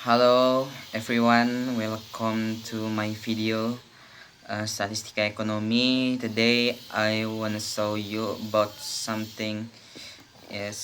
Hello everyone, welcome to my video Statistika Ekonomi. Today I wanna show you about something is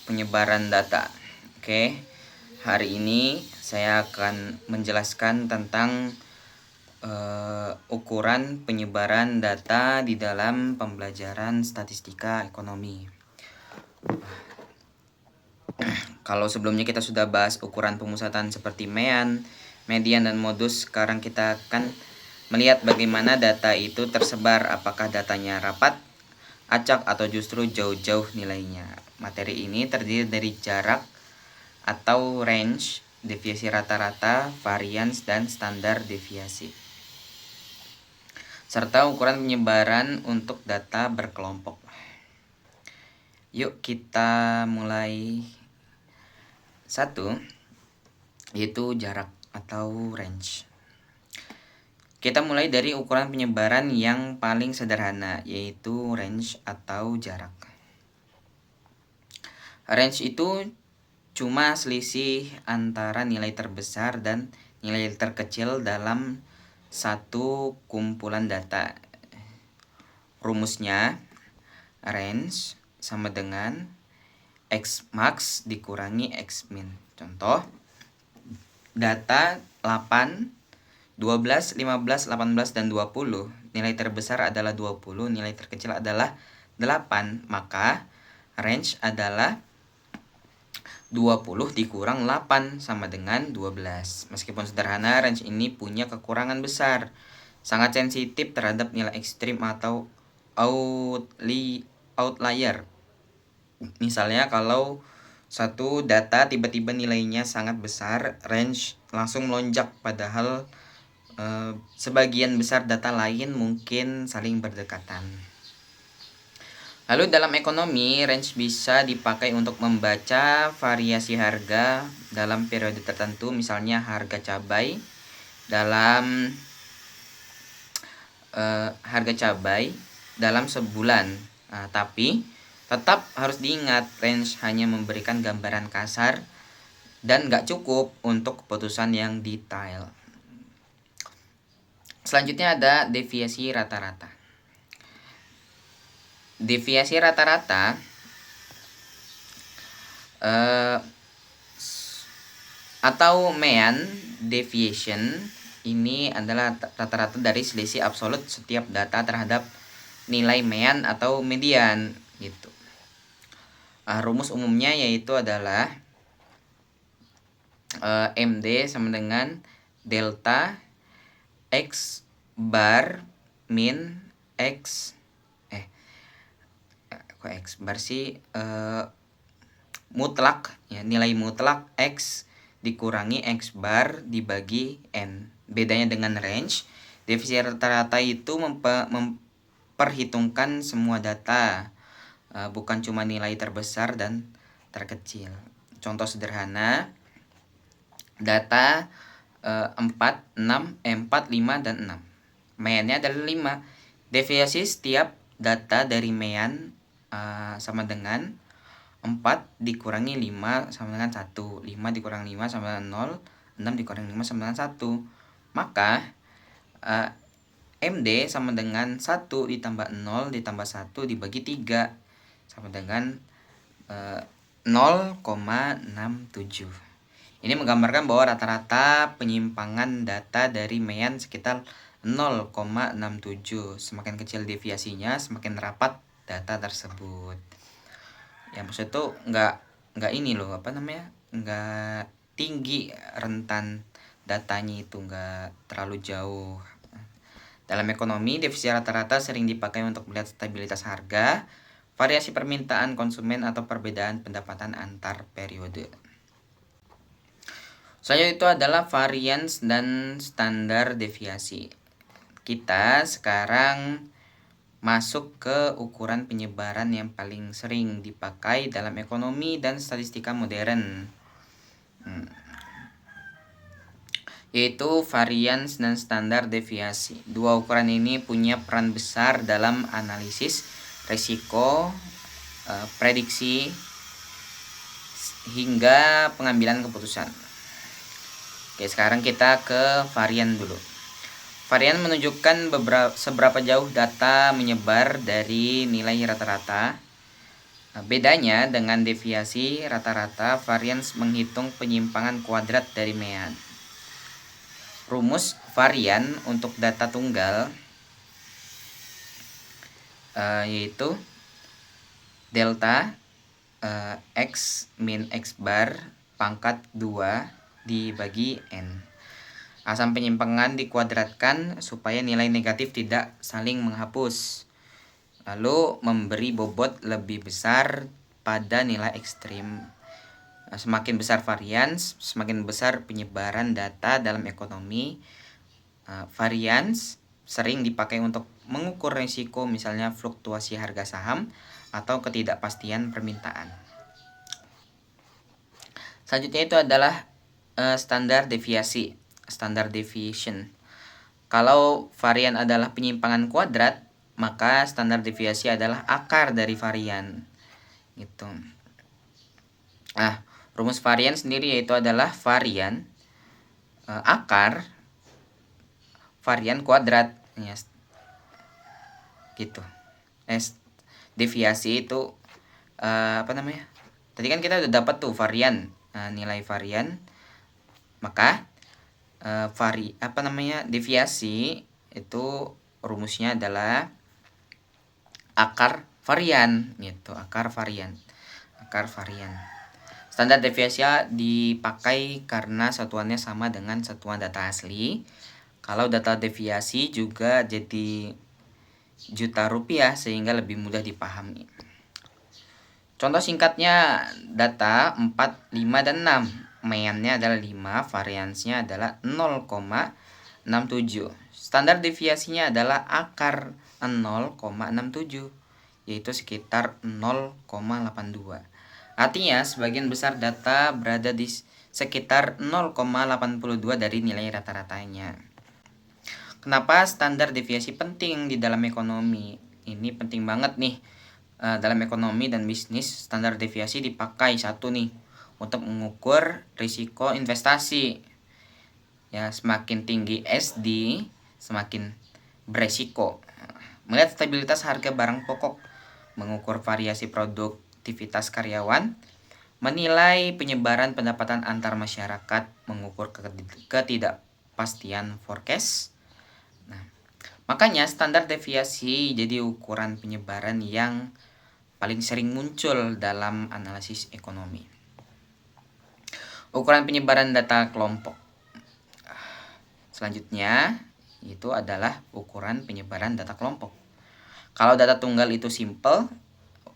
penyebaran data. Oke. Hari ini saya akan menjelaskan tentang ukuran penyebaran data di dalam pembelajaran statistika ekonomi. Kalau sebelumnya kita sudah bahas ukuran pemusatan seperti median, dan modus, sekarang kita akan melihat bagaimana data itu tersebar, apakah datanya rapat, acak, atau justru jauh-jauh nilainya. Materi ini terdiri dari jarak atau range, deviasi rata-rata, variance, dan standar deviasi, serta ukuran penyebaran untuk data berkelompok. Yuk kita mulai. Satu, yaitu jarak atau range. Kita mulai dari ukuran penyebaran yang paling sederhana, yaitu range atau jarak. Range itu cuma selisih antara nilai terbesar dan nilai terkecil dalam satu kumpulan data. Rumusnya, range sama dengan X max dikurangi X min. Contoh, data 8, 12, 15, 18, dan 20. Nilai terbesar adalah 20, nilai terkecil adalah 8. Maka range adalah 20 dikurang 8 sama dengan 12. Meskipun sederhana, range ini punya kekurangan besar. Sangat sensitif terhadap nilai ekstrim atau outlier. Misalnya kalau satu data tiba-tiba nilainya sangat besar, range langsung melonjak, padahal sebagian besar data lain mungkin saling berdekatan. Lalu dalam ekonomi, range bisa dipakai untuk membaca variasi harga dalam periode tertentu, misalnya harga cabai dalam sebulan. Tapi tetap harus diingat, range hanya memberikan gambaran kasar dan nggak cukup untuk keputusan yang detail. Selanjutnya ada deviasi rata-rata. Deviasi rata-rata atau mean deviation ini adalah rata-rata dari selisih absolut setiap data terhadap nilai mean atau median gitu. Rumus umumnya yaitu adalah MD sama dengan delta X bar min X X bar sih mutlak ya, nilai mutlak X dikurangi X bar dibagi N. Bedanya dengan range, deviasi rata-rata itu memperhitungkan semua data, bukan cuma nilai terbesar dan terkecil. Contoh sederhana, data 4, 6, 4, 5, dan 6. Meannya adalah 5. Deviasi setiap data dari mean sama dengan 4 dikurangi 5 sama dengan 1. 5 dikurangi 5 sama dengan 0. 6 dikurangi 5 sama dengan 1. Maka MD sama dengan 1 ditambah 0 ditambah 1 dibagi 3 sama dengan 0,67. Ini menggambarkan bahwa rata-rata penyimpangan data dari mean sekitar 0,67. Semakin kecil deviasinya, semakin rapat data tersebut. Ya maksud itu nggak ini loh, nggak tinggi rentan datanya, itu nggak terlalu jauh. Dalam ekonomi, deviasi rata-rata sering dipakai untuk melihat stabilitas harga, variasi permintaan konsumen, atau perbedaan pendapatan antar periode. Selanjutnya itu adalah variance dan standar deviasi. Kita sekarang masuk ke ukuran penyebaran yang paling sering dipakai dalam ekonomi dan statistika modern, yaitu variance dan standar deviasi. Dua ukuran ini punya peran besar dalam analisis risiko, prediksi, hingga pengambilan keputusan. Oke, sekarang kita ke varian dulu. Varian menunjukkan seberapa jauh data menyebar dari nilai rata-rata. Bedanya dengan deviasi rata-rata, varians menghitung penyimpangan kuadrat dari mean. Rumus varian untuk data tunggal yaitu delta x min x bar pangkat 2 dibagi n. Asam penyimpangan dikuadratkan supaya nilai negatif tidak saling menghapus. Lalu memberi bobot lebih besar pada nilai ekstrim. Semakin besar varians, semakin besar penyebaran data dalam ekonomi. Varians sering dipakai untuk mengukur risiko, misalnya fluktuasi harga saham atau ketidakpastian permintaan. Selanjutnya itu adalah standar deviasi, standar deviation. Kalau varian adalah penyimpangan kuadrat, maka standar deviasi adalah akar dari varian. Gitu. Rumus varian sendiri yaitu adalah varian akar varian kuadrat, ya. Gitu. Deviasi itu Tadi kan kita udah dapat tuh varian, nilai varian. Maka deviasi itu rumusnya adalah akar varian, gitu. Akar varian. Standar deviasi dipakai karena satuannya sama dengan satuan data asli. Kalau data deviasi juga jadi juta rupiah sehingga lebih mudah dipahami. Contoh singkatnya data 4, 5, dan 6. Meannya adalah 5, variansnya adalah 0,67. Standar deviasinya adalah akar 0,67, yaitu sekitar 0,82. Artinya sebagian besar data berada di sekitar 0,82 dari nilai rata-ratanya. Kenapa standar deviasi penting di dalam ekonomi? Ini penting banget nih. Dalam ekonomi dan bisnis, standar deviasi dipakai untuk mengukur risiko investasi. Ya, semakin tinggi SD, semakin beresiko. Melihat stabilitas harga barang pokok, mengukur variasi produktivitas karyawan, menilai penyebaran pendapatan antar masyarakat, mengukur ketidakpastian forecast. Makanya standar deviasi jadi ukuran penyebaran yang paling sering muncul dalam analisis ekonomi. Ukuran penyebaran data kelompok. Selanjutnya itu adalah ukuran penyebaran data kelompok. Kalau data tunggal itu simple,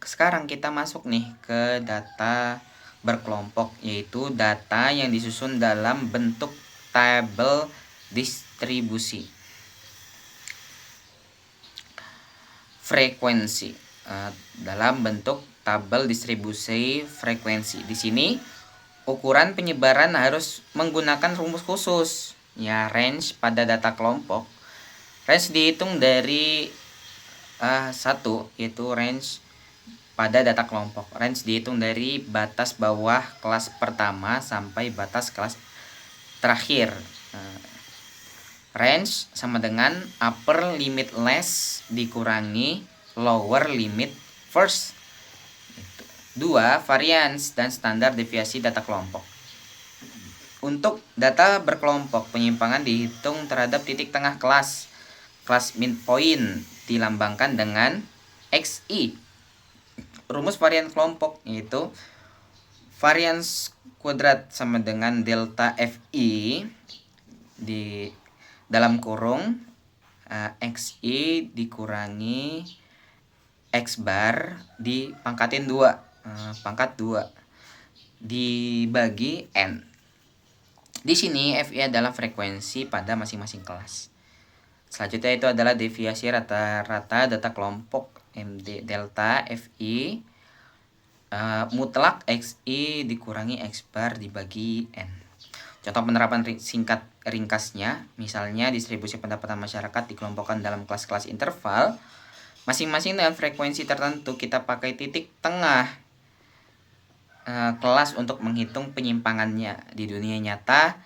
sekarang kita masuk nih ke data berkelompok, yaitu data yang disusun dalam bentuk tabel distribusi frekuensi. Dalam bentuk tabel distribusi frekuensi. Di sini ukuran penyebaran harus menggunakan rumus khusus, ya, range pada data kelompok. Range dihitung dari 1, yaitu range pada data kelompok. Range dihitung dari batas bawah kelas pertama sampai batas kelas terakhir. Range sama dengan upper limit less dikurangi lower limit first. 2. Varians dan standar deviasi data kelompok. Untuk data berkelompok, penyimpangan dihitung terhadap titik tengah kelas. Kelas midpoint dilambangkan dengan XI. Rumus varian kelompok yaitu varians kuadrat sama dengan delta FI di dalam kurung XI dikurangi X bar dipangkatin 2, pangkat 2 dibagi N. Di sini FI adalah frekuensi pada masing-masing kelas. Selanjutnya itu adalah deviasi rata-rata data kelompok MD delta FI mutlak XI dikurangi X bar dibagi N. Contoh penerapan singkat ringkasnya, misalnya distribusi pendapatan masyarakat dikelompokkan dalam kelas-kelas interval masing-masing dengan frekuensi tertentu. Kita pakai titik tengah kelas untuk menghitung penyimpangannya. Di dunia nyata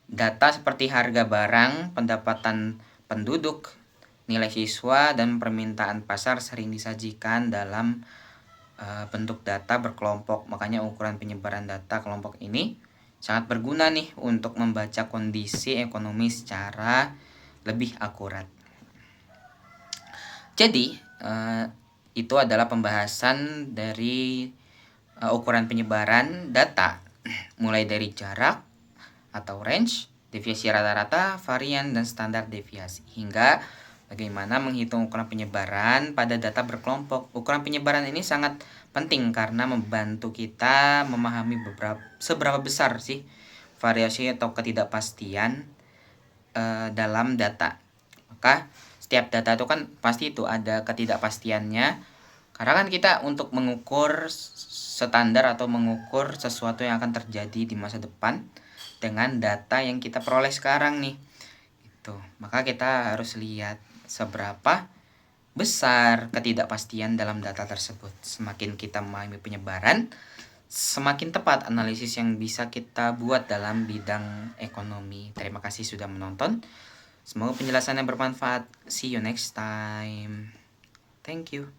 Data seperti harga barang, pendapatan penduduk, nilai siswa, dan permintaan pasar sering disajikan dalam bentuk data berkelompok. Makanya ukuran penyebaran data kelompok ini sangat berguna nih untuk membaca kondisi ekonomi secara lebih akurat. Jadi itu adalah pembahasan dari ukuran penyebaran data, mulai dari jarak atau range, deviasi rata-rata, varian, dan standar deviasi, hingga bagaimana menghitung ukuran penyebaran pada data berkelompok. Ukuran penyebaran ini sangat penting karena membantu kita memahami seberapa besar sih variasi atau ketidakpastian dalam data. Maka setiap data itu kan pasti itu ada ketidakpastiannya. Karena kan kita untuk mengukur standar atau mengukur sesuatu yang akan terjadi di masa depan dengan data yang kita peroleh sekarang nih. Itu. Maka kita harus lihat seberapa besar ketidakpastian dalam data tersebut. Semakin kita memahami penyebaran, semakin tepat analisis yang bisa kita buat dalam bidang ekonomi. Terima kasih sudah menonton. Semoga penjelasannya bermanfaat. See you next time. Thank you.